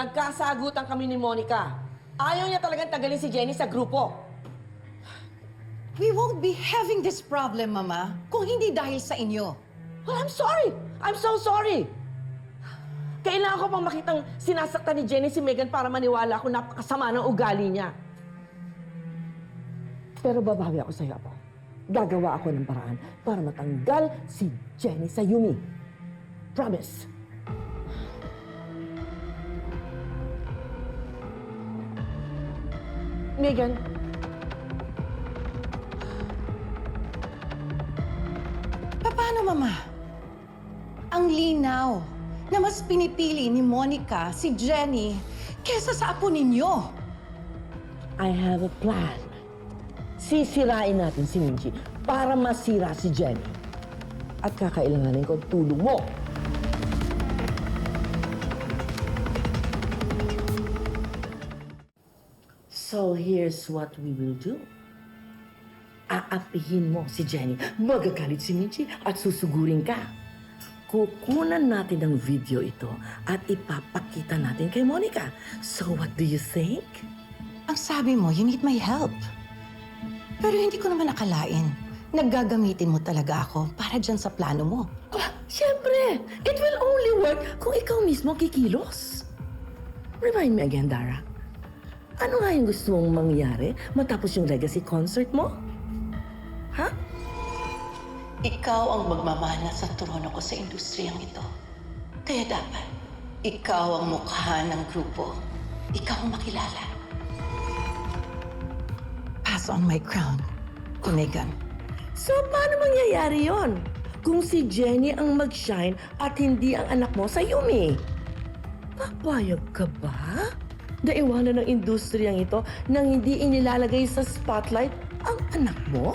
Nagkasagutan kami ni Monica. Ayaw niya talagang tagalin si Jenny sa grupo. We won't be having this problem, Mama, kung hindi dahil sa inyo. Well, I'm sorry. I'm so sorry. Kailangan ko pang makitang sinasaktan ni Jenny si Megan para maniwala ako napakasama ng ugali niya. Pero babawi ako sa'yo, Apo. Gagawa ako ng paraan para matanggal si Jenny sa Yumi. Promise. Megan. Paano, Mama? Ang linaw na mas pinipili ni Monica si Jenny kesa sa apo ninyo. I have a plan. Sisirain natin si Minji para masira si Jenny. At kakailanganin ko ang tulong mo. So here's what we will do. Aapihin mo si Jenny, magagalit si Minji at susugurin ka. Kukunan natin ang video ito at ipapakita natin kay Monica. So what do you think? Ang sabi mo, you need my help. Pero hindi ko naman nakalain. Naggagamitin mo talaga ako para dyan sa plano mo. Siyempre, it will only work kung ikaw mismo kikilos. Remind me again, Dara. Ano nga yung gusto mong mangyari matapos yung legacy concert mo? Ha? Ikaw ang magmamana sa trono ko sa industriyang ito. Kaya dapat, ikaw ang mukha ng grupo. Ikaw ang makilala. Pass on my crown to Megan. So, paano mangyayari yon? Kung si Jenny ang mag-shine at hindi ang anak mo sa Yumi? Papayag ka ba? Na iwanan ng industriyang ito nang hindi inilalagay sa spotlight ang anak mo?